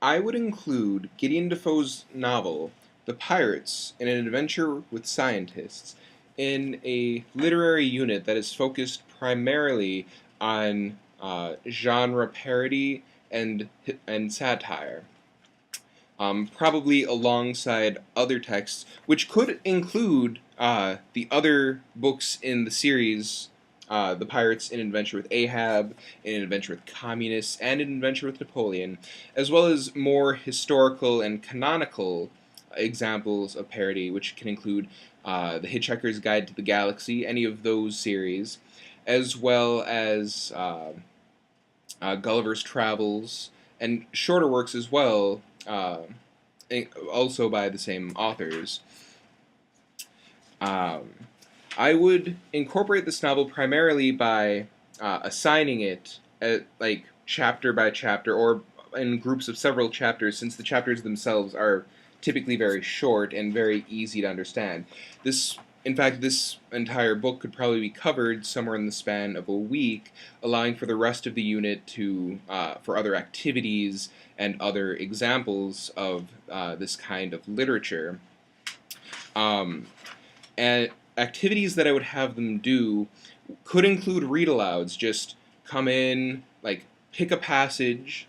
I would include Gideon Defoe's novel, The Pirates, in an adventure with scientists, in a literary unit that is focused primarily on genre parody and satire, probably alongside other texts, which could include the other books in the series, The Pirates in an Adventure with Ahab, in an Adventure with Communists, and in an Adventure with Napoleon, as well as more historical and canonical examples of parody, which can include The Hitchhiker's Guide to the Galaxy, any of those series, as well as Gulliver's Travels, and shorter works as well, also by the same authors. Um, I would incorporate this novel primarily by assigning it like chapter by chapter or in groups of several chapters, since the chapters themselves are typically very short and very easy to understand. In fact, this entire book could probably be covered somewhere in the span of a week, allowing for the rest of the unit to for other activities and other examples of this kind of literature. Um, and activities that I would have them do could include read alouds. Just come in, like pick a passage,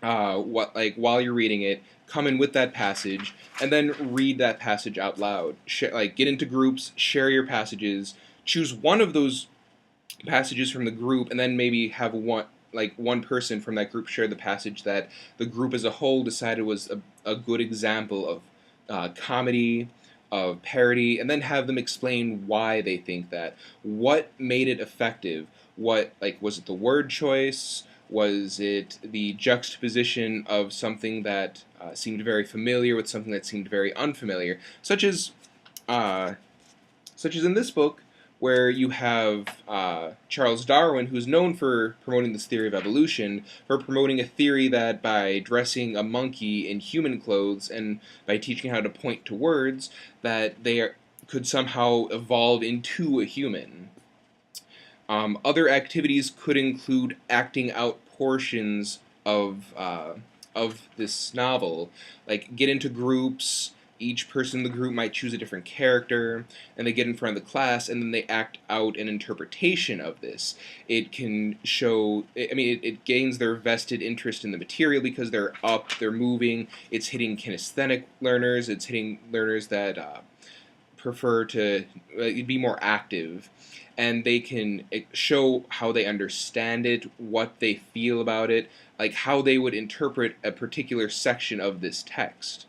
while you're reading it, come in with that passage, and then read that passage out loud. Get into groups, share your passages, choose one of those passages from the group, and then maybe have one person from that group share the passage that the group as a whole decided was a good example of comedy, of parody, and then have them explain why they think that. What made it effective? Was it the word choice? Was it the juxtaposition of something that seemed very familiar with something that seemed very unfamiliar, uh, such as in this book, where you have Charles Darwin, who's known for promoting this theory of evolution, for promoting a theory that by dressing a monkey in human clothes and by teaching how to point to words, that could somehow evolve into a human. Other activities could include acting out portions of this novel, like get into groups. Each person in the group might choose a different character, and they get in front of the class, and then they act out an interpretation of this. It can show, I mean, it gains their vested interest in the material because they're up, they're moving. It's hitting kinesthetic learners. It's hitting learners that prefer to be more active, and they can show how they understand it, what they feel about it, like how they would interpret a particular section of this text.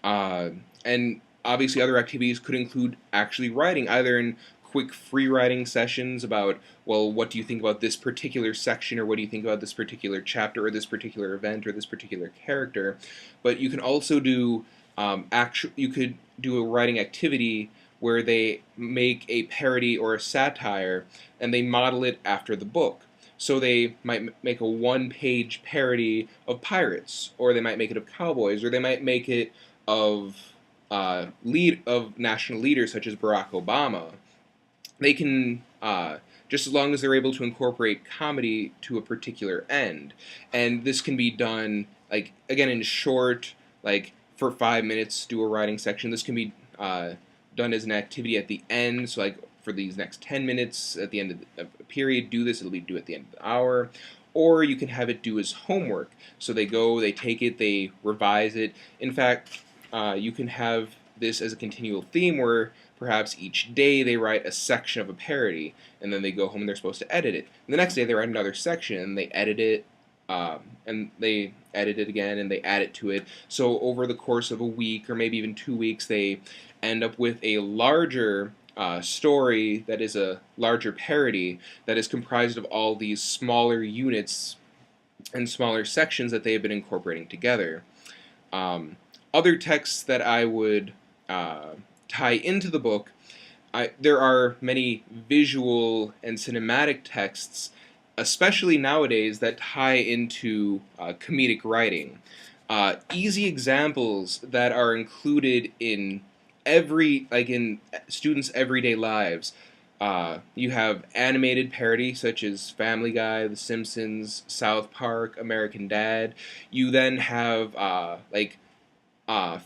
And obviously, other activities could include actually writing, either in quick free writing sessions about, well, what do you think about this particular section, or what do you think about this particular chapter, or this particular event, or this particular character. But you can also do you could do a writing activity where they make a parody or a satire and they model it after the book. So they might make a one-page parody of pirates, or they might make it of cowboys, or they might make it of national leaders such as Barack Obama. They can just as long as they're able to incorporate comedy to a particular end, and this can be done like again in short, like for 5 minutes, do a writing section. This can be done as an activity at the end, so like for these next 10 minutes at the end of a period, do this. It'll be due at the end of the hour. Or you can have it do as homework. So they go, they take it, they revise it. In fact, you can have this as a continual theme where perhaps each day they write a section of a parody, and then they go home and they're supposed to edit it. And the next day they write another section, and they edit it, and they edit it again, and they add it to it. So over the course of a week, or maybe even 2 weeks, they end up with a larger story that is a larger parody that is comprised of all these smaller units and smaller sections that they have been incorporating together. Other texts that I would tie into the book, there are many visual and cinematic texts, especially nowadays, that tie into comedic writing. Easy examples that are included in in students' everyday lives. You have animated parody such as Family Guy, The Simpsons, South Park, American Dad. You then have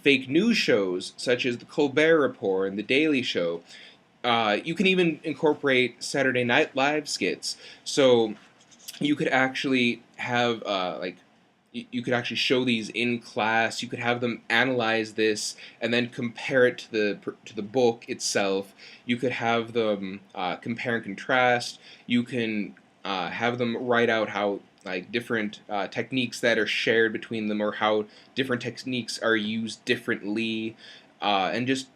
fake news shows such as The Colbert Report and The Daily Show. You can even incorporate Saturday Night Live skits. So you could actually have you could actually show these in class. You could have them analyze this and then compare it to the book itself. You could have them compare and contrast. You can have them write out how different techniques that are shared between them, or how different techniques are used differently, and just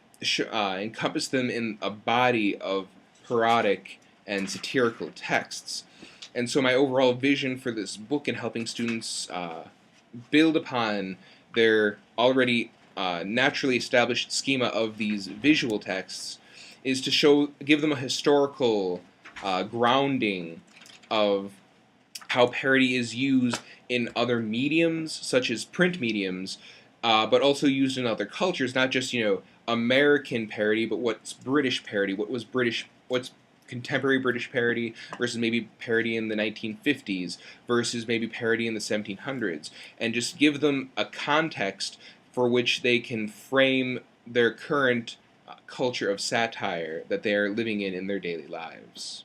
encompass them in a body of parodic and satirical texts. And so my overall vision for this book in helping students build upon their already naturally established schema of these visual texts is to give them a historical grounding of how parody is used in other mediums, such as print mediums, but also used in other cultures, not just, American parody, but what's British parody, what's contemporary British parody versus maybe parody in the 1950s versus maybe parody in the 1700s, and just give them a context for which they can frame their current culture of satire that they are living in their daily lives.